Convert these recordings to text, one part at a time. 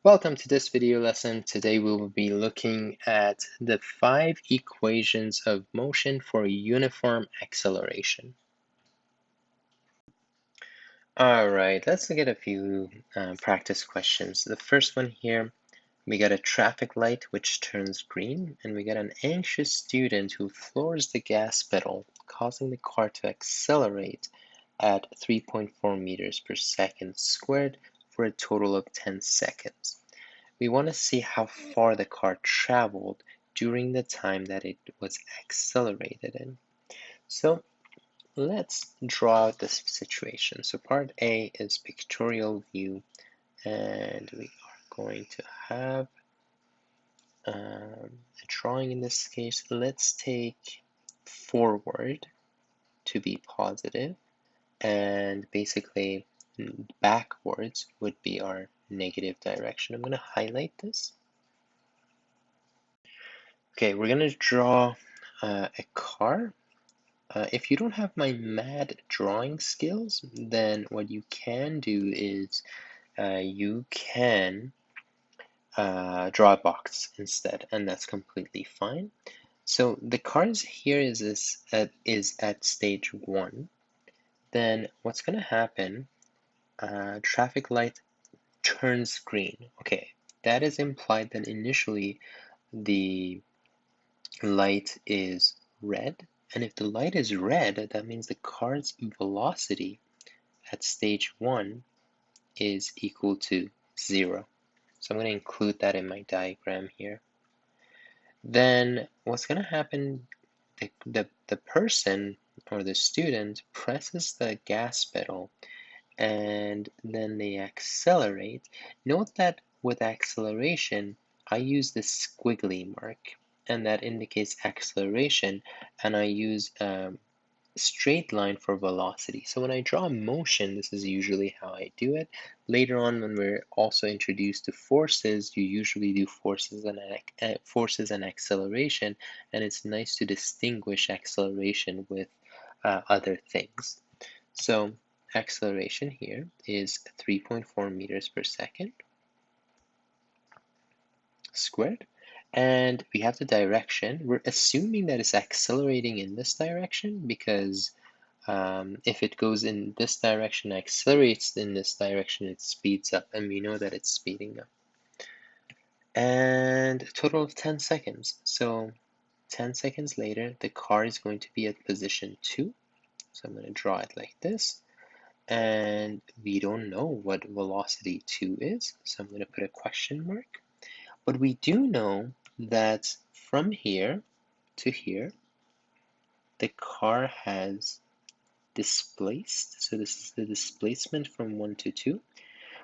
Welcome to this video lesson. Today we will be looking at the 5 equations of motion for uniform acceleration. Alright, let's look at a few practice questions. The first one here, we got a traffic light which turns green, and we got an anxious student who floors the gas pedal, causing the car to accelerate at 3.4 meters per second squared for a total of 10 seconds. We want to see how far the car traveled during the time that it was accelerated in. So let's draw out this situation. So part A is pictorial view, and we are going to have a drawing in this case. Let's take forward to be positive, and basically backwards would be our negative direction. I'm going to highlight this. Okay, we're gonna draw a car. If you don't have my mad drawing skills, then what you can do is you can draw a box instead, and that's completely fine. So the cars here is at stage 1. Then what's gonna happen? Traffic light turns green. Okay, that is implied that initially the light is red, and if the light is red, that means the car's velocity at stage 1 is equal to 0. So I'm going to include that in my diagram here. Then what's going to happen, the person or the student presses the gas pedal and then they accelerate. Note that with acceleration, I use the squiggly mark, and that indicates acceleration, and I use a straight line for velocity. So when I draw motion, this is usually how I do it. Later on, when we're also introduced to forces, you usually do forces and acceleration, and it's nice to distinguish acceleration with other things. So acceleration here is 3.4 meters per second squared, and we have the direction. We're assuming that it's accelerating in this direction because if it goes in this direction, accelerates in this direction, it speeds up, and we know that it's speeding up. And a total of 10 seconds. So 10 seconds later, the car is going to be at position 2. So I'm going to draw it like this. And we don't know what velocity 2 is, so I'm going to put a question mark. But we do know that from here to here, the car has displaced. So this is the displacement from 1 to 2.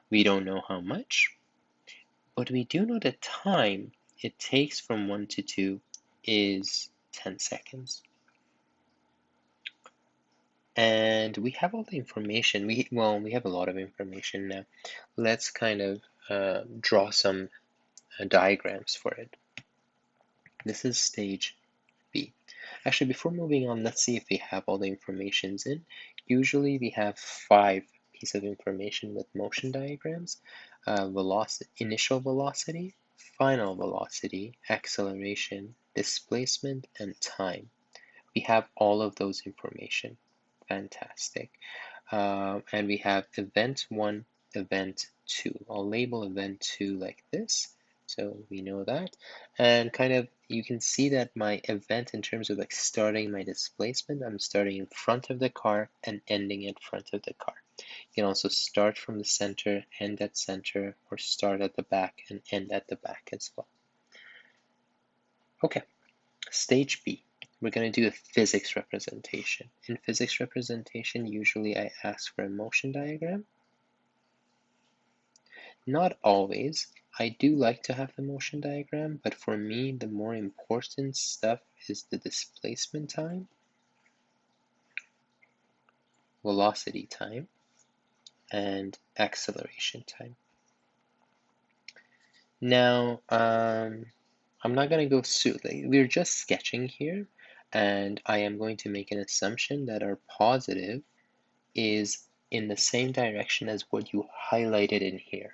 We don't know how much, but we do know the time it takes from 1 to 2 is 10 seconds. And we have all the information. We have a lot of information now. Let's kind of draw some diagrams for it. This is stage B. Actually, before moving on, let's see if we have all the informations in. Usually we have 5 pieces of information with motion diagrams: velocity, initial velocity, final velocity, acceleration, displacement, and time. We have all of those information. Fantastic. And we have event 1, event 2. I'll label event 2 like this, so we know that. And kind of, you can see that my event in terms of like starting my displacement, I'm starting in front of the car and ending in front of the car. You can also start from the center, end at center, or start at the back and end at the back as well. Okay, stage B. We're going to do a physics representation. In physics representation, usually I ask for a motion diagram. Not always. I do like to have the motion diagram, but for me, the more important stuff is the displacement time, velocity time, and acceleration time. Now, I'm not going to go we're just sketching here, and I am going to make an assumption that our positive is in the same direction as what you highlighted in here.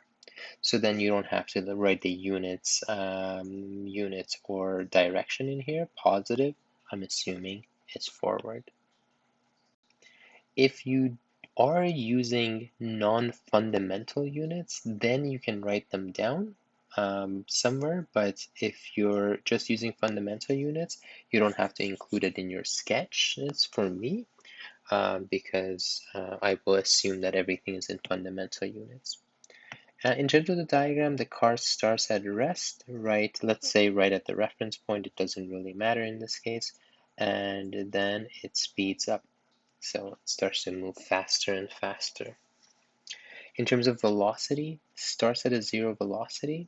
So then you don't have to write the units or direction in here. Positive, I'm assuming it's forward. If you are using non-fundamental units, then you can write them down somewhere, but if you're just using fundamental units, you don't have to include it in your sketch. It's for me, because I will assume that everything is in fundamental units. In terms of the diagram, the car starts at rest, right? Let's say right at the reference point. It doesn't really matter in this case. And then it speeds up. So it starts to move faster and faster. In terms of velocity, starts at a zero velocity.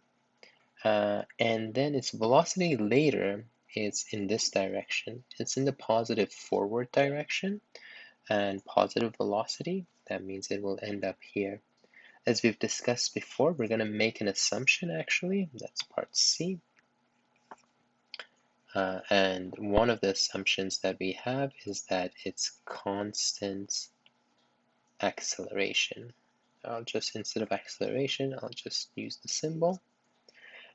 And then its velocity later is in this direction. It's in the positive forward direction. And positive velocity, that means it will end up here. As we've discussed before, we're going to make an assumption actually. That's part C. And one of the assumptions that we have is that it's constant acceleration. I'll just, instead of acceleration, I'll just use the symbol.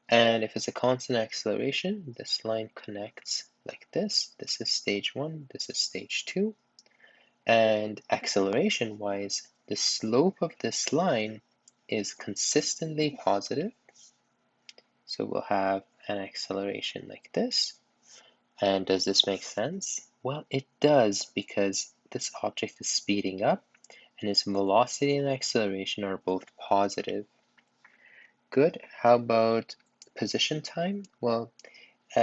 And if it's a constant acceleration, this line connects like this. This is stage 1, this is stage 2. And acceleration-wise, the slope of this line is consistently positive. So we'll have an acceleration like this. And does this make sense? Well, it does, because this object is speeding up and its velocity and acceleration are both positive. Good. How about position time? Well,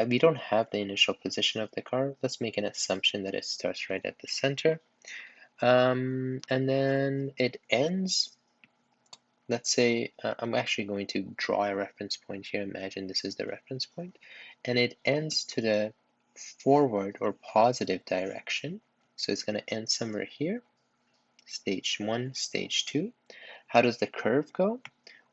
we don't have the initial position of the car. Let's make an assumption that it starts right at the center. And then it ends. Let's say I'm actually going to draw a reference point here. Imagine this is the reference point, and it ends to the forward or positive direction. So it's going to end somewhere here, stage 1, stage 2. How does the curve go?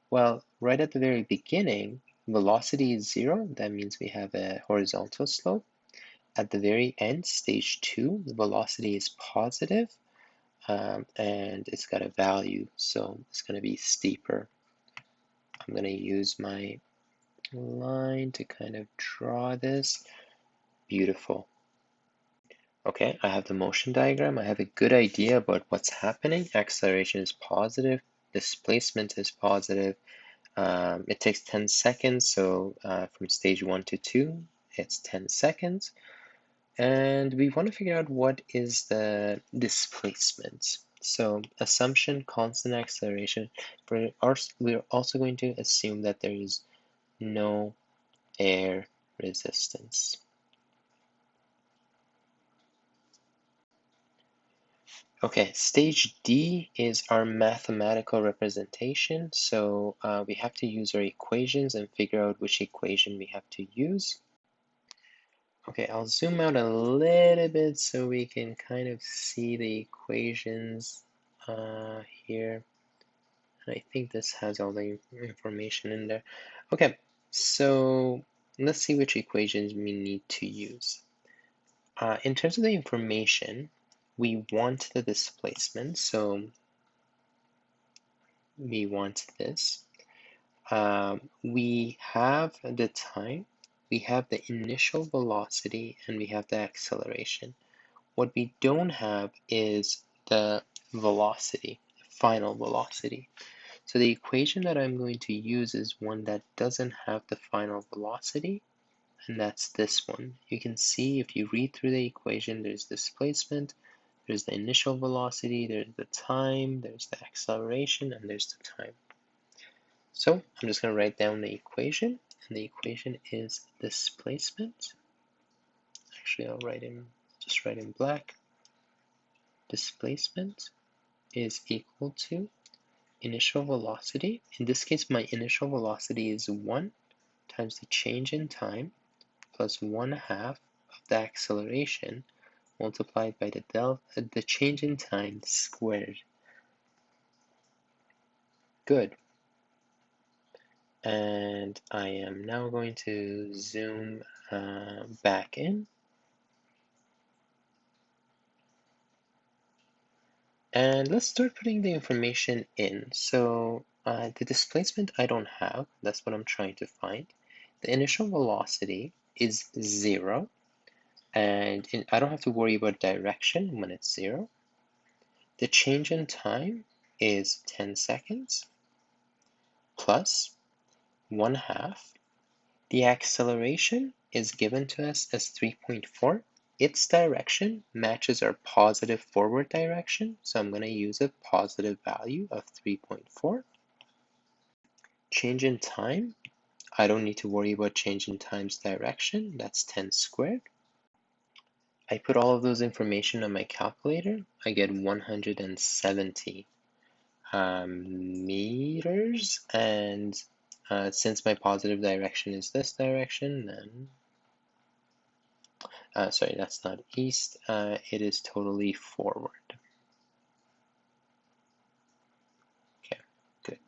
Well, right at the very beginning, velocity is 0. That means we have a horizontal slope. At the very end, stage 2, the velocity is positive, and it's got a value, so it's going to be steeper. I'm going to use my line to kind of draw this. Beautiful. Okay, I have the motion diagram. I have a good idea about what's happening. Acceleration is positive, displacement is positive. It takes 10 seconds, so from stage 1 to 2, it's 10 seconds. And we want to figure out what is the displacement. So assumption, constant acceleration. We're also going to assume that there is no air resistance. Okay, stage D is our mathematical representation. So we have to use our equations and figure out which equation we have to use. Okay, I'll zoom out a little bit so we can kind of see the equations here. I think this has all the information in there. Okay, so let's see which equations we need to use. In terms of the information, we want the displacement, so we want this. We have the time, we have the initial velocity, and we have the acceleration. What we don't have is the velocity, final velocity. So the equation that I'm going to use is one that doesn't have the final velocity, and that's this one. You can see if you read through the equation, there's displacement, there's the initial velocity, there's the time, there's the acceleration, and there's the time. So I'm just going to write down the equation, and the equation is displacement. Actually, I'll just write in black. Displacement is equal to initial velocity. In this case, my initial velocity is 1 times the change in time plus 1/2 of the acceleration multiplied by the change in time squared. Good. And I am now going to zoom back in. And let's start putting the information in. So The displacement I don't have, that's what I'm trying to find. The initial velocity is 0, and I don't have to worry about direction when it's 0. The change in time is 10 seconds plus 1/2. The acceleration is given to us as 3.4. Its direction matches our positive forward direction, so I'm going to use a positive value of 3.4. Change in time, I don't need to worry about change in time's direction, that's 10 squared. I put all of those information on my calculator, I get 170 meters, and since my positive direction is this direction, then sorry, that's not east, it is totally forward. Okay, good.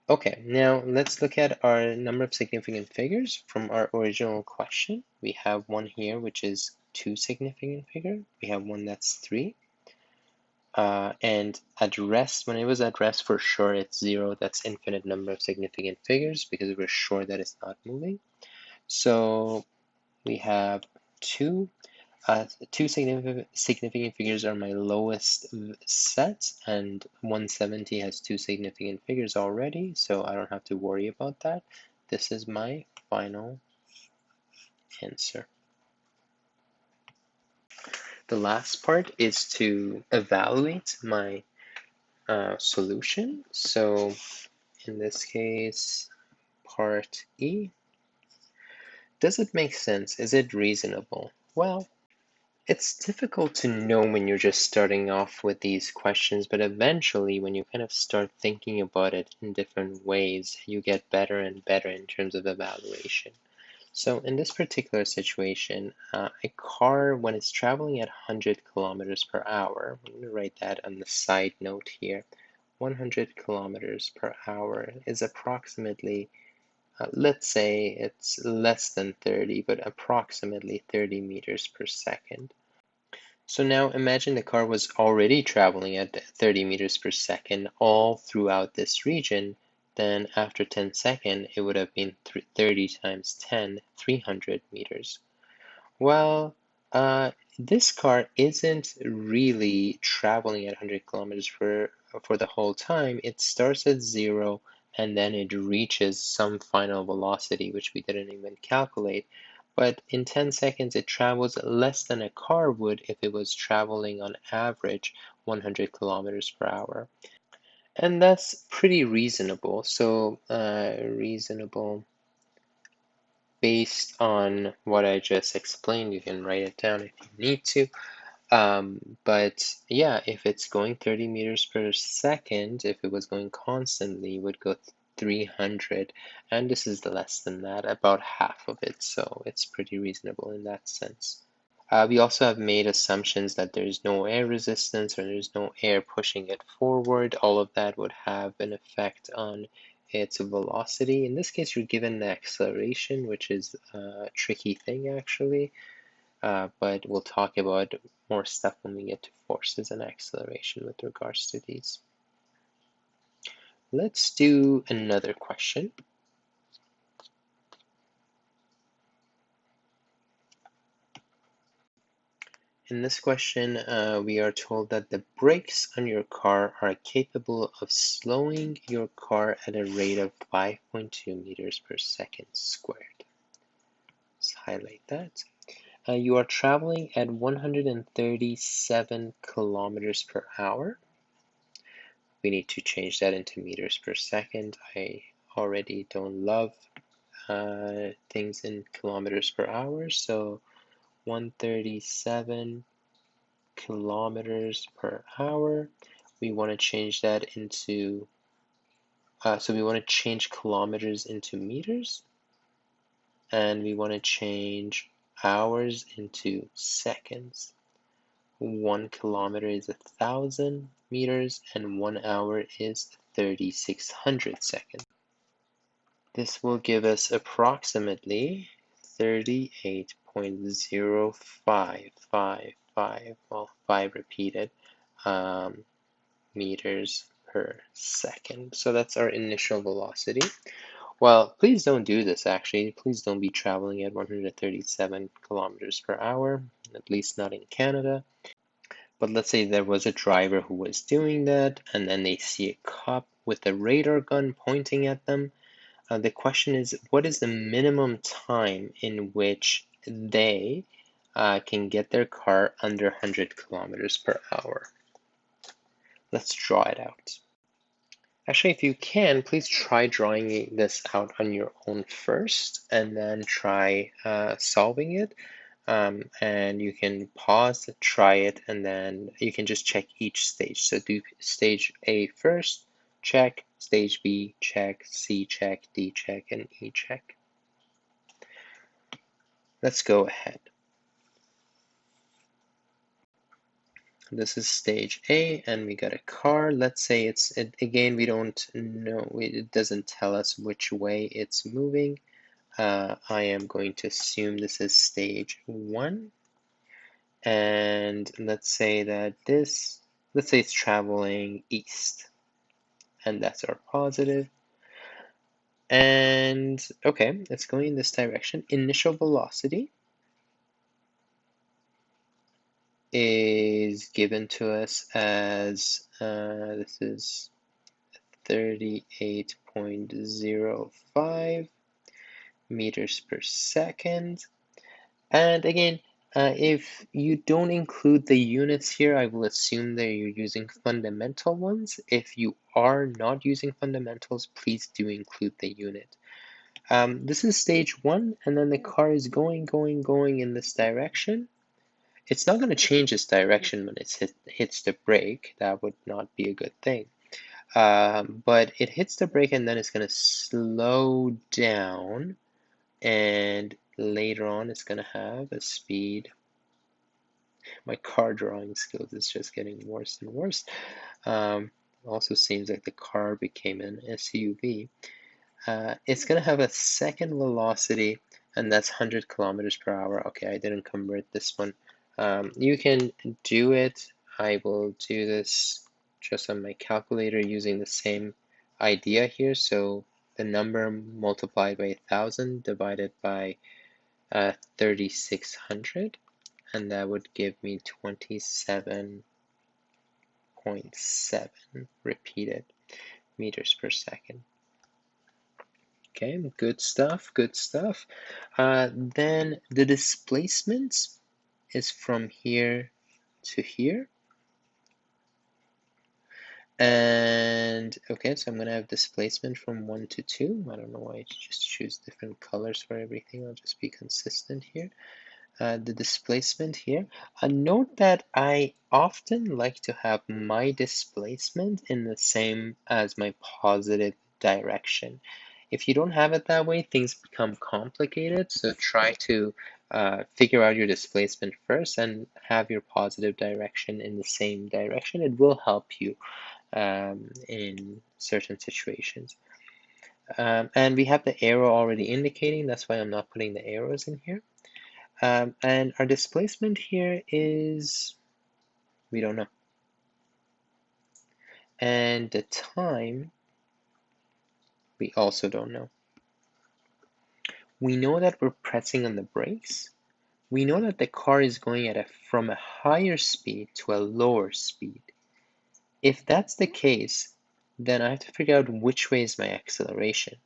Okay, now let's look at our number of significant figures from our original question. We have one here which is 2 significant figures. We have one that's 3. And at rest, when it was at rest, for sure it's 0. That's infinite number of significant figures because we're sure that it's not moving. So we have 2. Two significant figures are my lowest set, and 170 has 2 significant figures already, so I don't have to worry about that. This is my final answer. The last part is to evaluate my solution. So in this case, part E, does it make sense? Is it reasonable? Well, it's difficult to know when you're just starting off with these questions, but eventually, when you kind of start thinking about it in different ways, you get better and better in terms of evaluation. So in this particular situation, a car, when it's traveling at 100 kilometers per hour, I'm going to write that on the side note here, 100 kilometers per hour is approximately, let's say it's less than 30, but approximately 30 meters per second. So now imagine the car was already traveling at 30 meters per second all throughout this region. Then after 10 seconds, it would have been 30 times 10, 300 meters. Well, this car isn't really traveling at 100 kilometers for the whole time. It starts at 0 and then it reaches some final velocity, which we didn't even calculate. But in 10 seconds, it travels less than a car would if it was traveling on average 100 kilometers per hour. And that's pretty reasonable. So, reasonable based on what I just explained. You can write it down if you need to. But yeah, if it's going 30 meters per second, if it was going constantly, it would go 300, and this is less than that, about half of it, so it's pretty reasonable in that sense. We also have made assumptions that there's no air resistance or there's no air pushing it forward. All of that would have an effect on its velocity. In this case, you're given the acceleration, which is a tricky thing actually. But we'll talk about more stuff when we get to forces and acceleration with regards to these. Let's do another question. In this question, we are told that the brakes on your car are capable of slowing your car at a rate of 5.2 meters per second squared. Let's highlight that. You are traveling at 137 kilometers per hour. We need to change that into meters per second. I already don't love things in kilometers per hour, so 137 kilometers per hour. We want to change that into, so we want to change kilometers into meters, and we want to change hours into seconds. 1 kilometer is 1,000 meters, and 1 hour is 3,600 seconds. This will give us approximately 38.0555, well, 5 repeated, meters per second. So that's our initial velocity. Well, please don't do this actually. Please don't be traveling at 137 kilometers per hour, at least not in Canada. But let's say there was a driver who was doing that, and then they see a cop with a radar gun pointing at them. The question is, what is the minimum time in which they can get their car under 100 kilometers per hour? Let's draw it out. Actually, if you can, please try drawing this out on your own first, and then try solving it. And you can pause, try it, and then you can just check each stage. So do stage A first, check, stage B, check, C check, D check, and E check. Let's go ahead. This is stage A, and we got a car. Let's say again, we don't know, it doesn't tell us which way it's moving. I am going to assume this is stage 1. And let's say it's traveling east, and that's our positive. And okay, it's going in this direction. Initial velocity is given to us as this is 38.05 meters per second. And again, if you don't include the units here, I will assume that you're using fundamental ones. If you are not using fundamentals, please do include the unit. This is stage 1, and then the car is going in this direction. It's not going to change its direction when it hits the brake. That would not be a good thing. But it hits the brake, and then it's going to slow down, and later on it's going to have a speed. My car drawing skills is just getting worse and worse. Also seems like the car became an SUV. It's going to have a second velocity, and that's 100 kilometers per hour. Okay, I didn't convert this one. You can do it. I will do this just on my calculator using the same idea here. So the number multiplied by 1,000 divided by 3,600, and that would give me 27.7 repeated meters per second. Okay, good stuff, good stuff. Then the displacement is from here to here. And okay, so I'm going to have displacement from 1 to 2. I don't know why I just choose different colors for everything. I'll just be consistent here. The displacement here. Note that I often like to have my displacement in the same as my positive direction. If you don't have it that way, things become complicated. So try to figure out your displacement first and have your positive direction in the same direction. It will help you in certain situations. And we have the arrow already indicating, that's why I'm not putting the arrows in here. And our displacement here is, we don't know. And the time, we also don't know. We know that we're pressing on the brakes. We know that the car is going from a higher speed to a lower speed. If that's the case, then I have to figure out which way is my acceleration.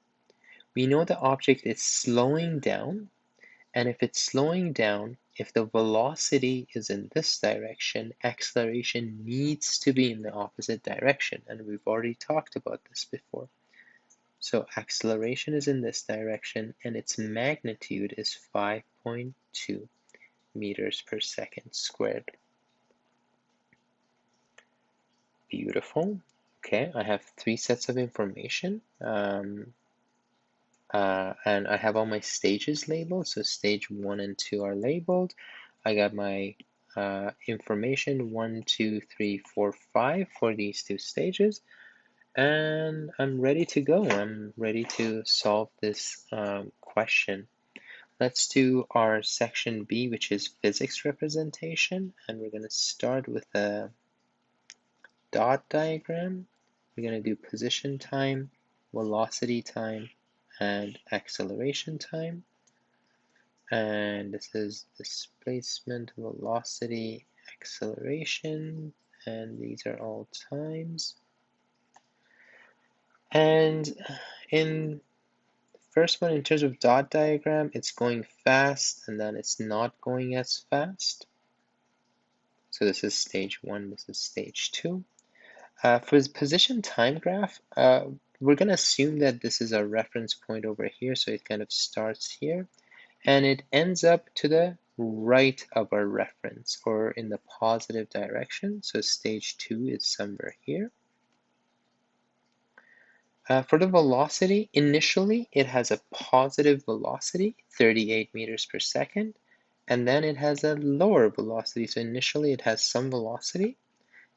We know the object is slowing down, and if it's slowing down, if the velocity is in this direction, acceleration needs to be in the opposite direction, and we've already talked about this before. So acceleration is in this direction, and its magnitude is 5.2 meters per second squared. Beautiful. Okay, I have 3 sets of information. And I have all my stages labeled. So stage 1 and 2 are labeled. I got my information 1, 2, 3, 4, 5 for these 2 stages. And I'm ready to go. I'm ready to solve this question. Let's do our section B, which is physics representation. And we're going to start with a dot diagram. we're going to do position time, velocity time, and acceleration time. And this is displacement, velocity, acceleration, and these are all times. And in the first one, in terms of dot diagram, it's going fast and then it's not going as fast. So this is stage 1, this is stage 2. For the position time graph, we're going to assume that this is a reference point over here, so it kind of starts here, and it ends up to the right of our reference, or in the positive direction, so stage 2 is somewhere here. For the velocity, initially it has a positive velocity, 38 meters per second, and then it has a lower velocity, so initially it has some velocity,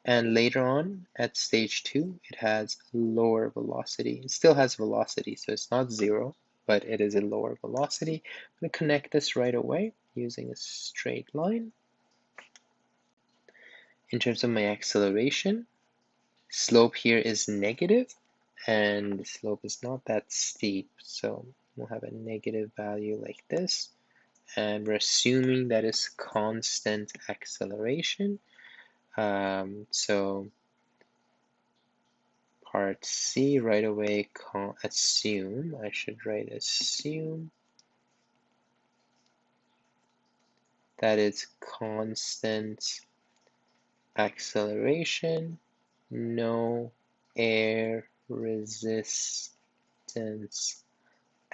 and later on, at stage 2, it has lower velocity. It still has velocity, so it's not 0, but it is a lower velocity. I'm going to connect this right away using a straight line. In terms of my acceleration, slope here is negative, and the slope is not that steep, so we'll have a negative value like this. And we're assuming that is constant acceleration. So part C right away, assume, I should write assume that it's constant acceleration, no air resistance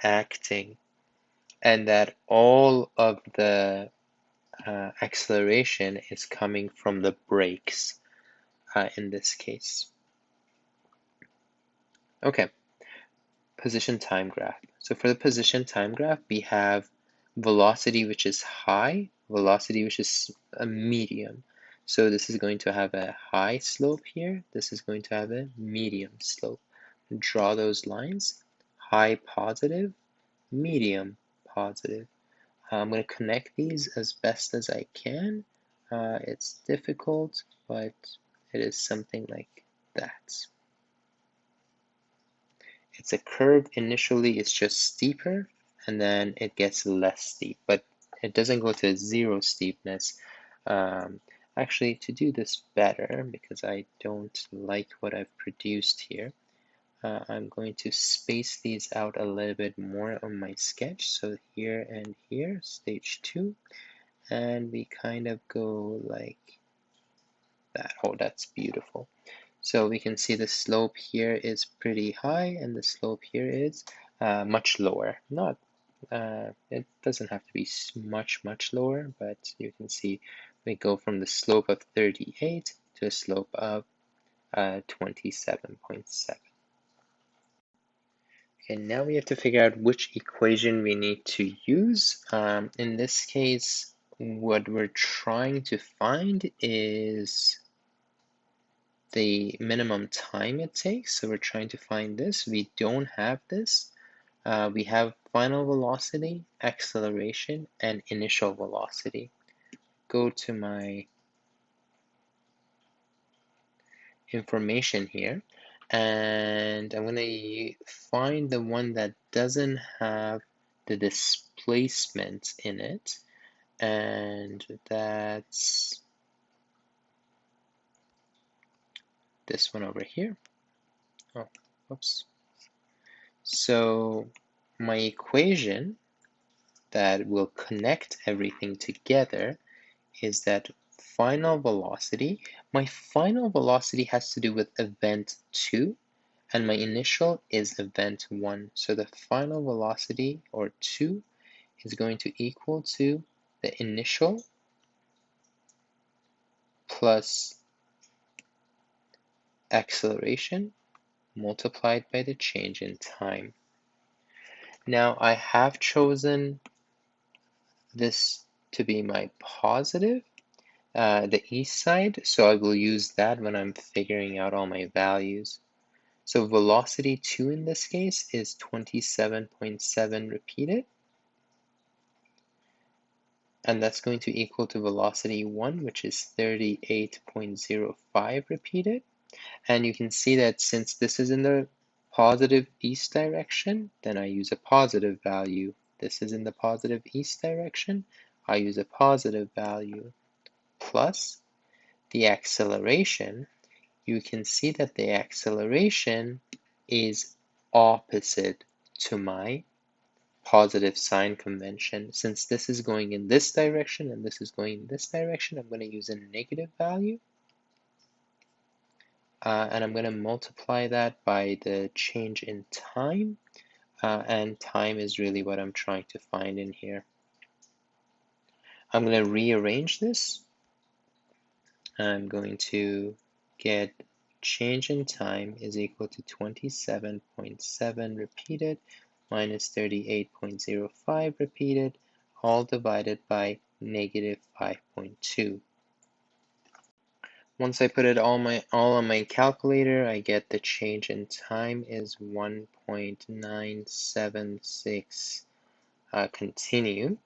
acting, and that all of the acceleration is coming from the brakes in this case. Okay. Position time graph. So for the position time graph, we have velocity which is high, velocity which is a medium. So this is going to have a high slope here. This is going to have a medium slope. Draw those lines. High positive, medium positive. I'm going to connect these as best as I can. It's difficult, but it is something like that. It's a curve. Initially, it's just steeper, and then it gets less steep, but it doesn't go to zero steepness. Actually, to do this better, because I don't like what I've produced here, I'm going to space these out a little bit more on my sketch. So here and here, stage 2, and we kind of go like that. Oh, that's beautiful. So we can see the slope here is pretty high and the slope here is much lower. Not, it doesn't have to be much lower, but you can see we go from the slope of 38 to a slope of 27.7. Okay, now we have to figure out which equation we need to use. In this case, what we're trying to find is the minimum time it takes. So we're trying to find this. We don't have this. We have final velocity, acceleration, and initial velocity. Go to my information here, and I'm going to find the one that doesn't have the displacement in it, and that's this one over here. Oh, oops. So my equation that will connect everything together is that final velocity. My final velocity has to do with event 2, and my initial is event 1. So the final velocity, or 2, is going to equal to the initial plus acceleration multiplied by the change in time. Now I have chosen this to be my positive, the east side, so I will use that when I'm figuring out all my values. So velocity 2 in this case is 27.7 repeated, and that's going to equal to velocity 1, which is 38.05 repeated. And you can see that since this is in the positive east direction, then I use a positive value. This is in the positive east direction, I use a positive value, plus the acceleration. You can see that the acceleration is opposite to my positive sign convention. Since this is going in this direction and this is going in this direction, I'm going to use a negative value. And I'm going to multiply that by the change in time. And time is really what I'm trying to find in here. I'm going to rearrange this. I'm going to get change in time is equal to 27.7 repeated minus 38.05 repeated, all divided by negative 5.2. Once I put it all on my calculator, I get the change in time is 1.976 continue,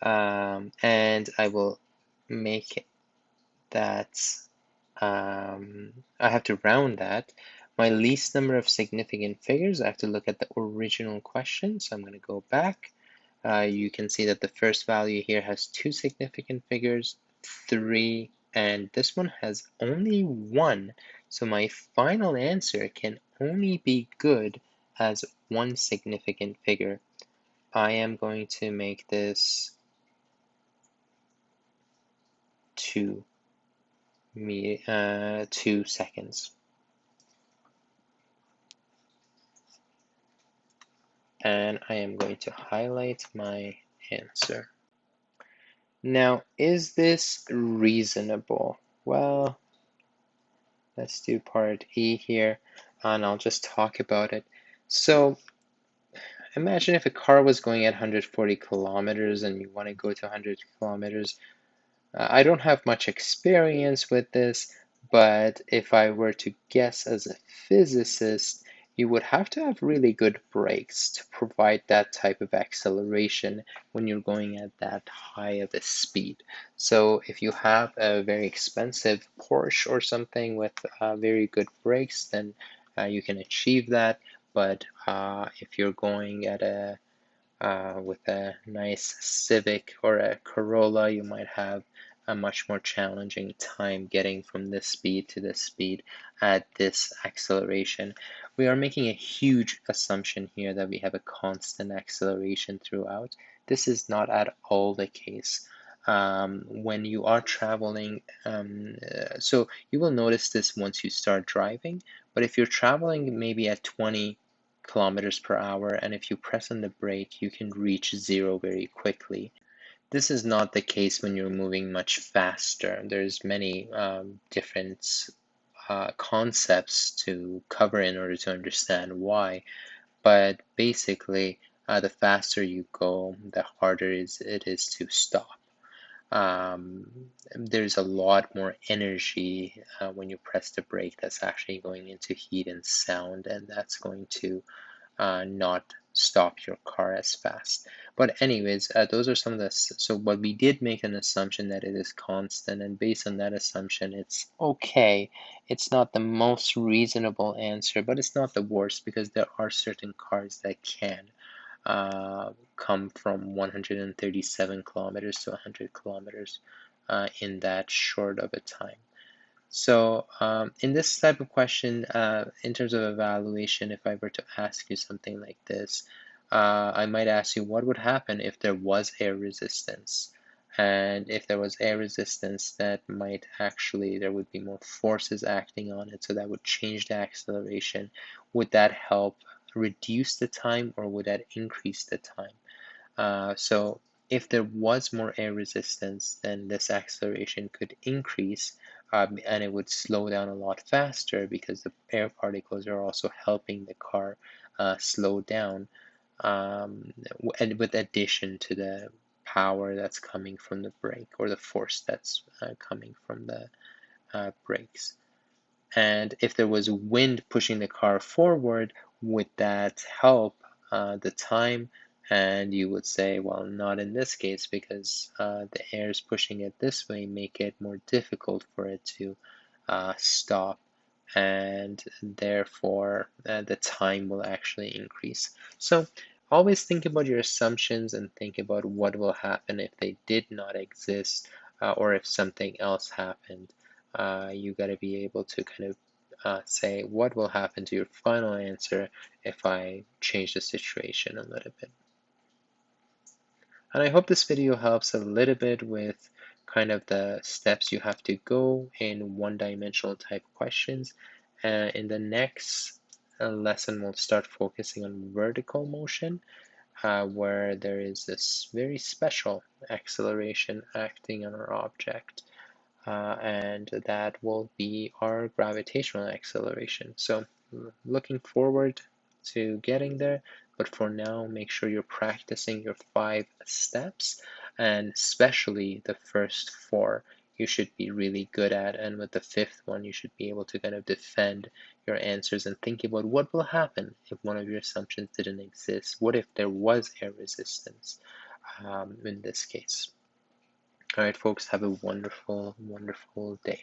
and I will make that, I have to round that. My least number of significant figures, I have to look at the original question, so I'm going to go back. You can see that the first value here has 2 significant figures, 3, and this one has only 1. So my final answer can only be good as 1 significant figure. I am going to make this 2 seconds. And I am going to highlight my answer. Now, is this reasonable? Well, let's do part E here, and I'll just talk about it. So imagine if a car was going at 140 kilometers and you want to go to 100 kilometers. I don't have much experience with this, but if I were to guess as a physicist, you would have to have really good brakes to provide that type of acceleration when you're going at that high of a speed. So if you have a very expensive Porsche or something with very good brakes, then you can achieve that. But if you're going at with a nice Civic or a Corolla, you might have a much more challenging time getting from this speed to this speed at this acceleration. We are making a huge assumption here that we have a constant acceleration throughout. This is not at all the case. When you are traveling, so you will notice this once you start driving, but if you're traveling maybe at 20 kilometers per hour, and if you press on the brake, you can reach 0 very quickly. This is not the case when you're moving much faster. There's many different concepts to cover in order to understand why, but basically, the faster you go, the harder it is to stop. There's a lot more energy when you press the brake that's actually going into heat and sound, and that's going to not stop your car as fast. But anyways, those are some of the, so what we did make an assumption that it is constant, and based on that assumption, it's okay. It's not the most reasonable answer, but it's not the worst because there are certain cars that can come from 137 kilometers to 100 kilometers in that short of a time. So in this type of question, in terms of evaluation, if I were to ask you something like this, I might ask you what would happen if there was air resistance. And if there was air resistance, that might actually, there would be more forces acting on it, so that would change the acceleration. Would that help reduce the time, or would that increase the time? So if there was more air resistance, then this acceleration could increase, and it would slow down a lot faster because the air particles are also helping the car slow down, and with addition to the power that's coming from the brake, or the force that's coming from the brakes. And if there was wind pushing the car forward, would that help the time? And you would say, well, not in this case, because the air is pushing it this way, make it more difficult for it to stop and therefore the time will actually increase. So always think about your assumptions and think about what will happen if they did not exist, or if something else happened. You got to be able to kind of say what will happen to your final answer if I change the situation a little bit. And I hope this video helps a little bit with kind of the steps you have to go in one-dimensional type questions. In the next lesson, we'll start focusing on vertical motion, where there is this very special acceleration acting on our object. And that will be our gravitational acceleration. So looking forward to getting there, but for now, make sure you're practicing your 5 steps, and especially the first 4 you should be really good at, and with the 5th one, you should be able to kind of defend your answers and think about what will happen if one of your assumptions didn't exist. What if there was air resistance in this case? All right, folks, have a wonderful, wonderful day.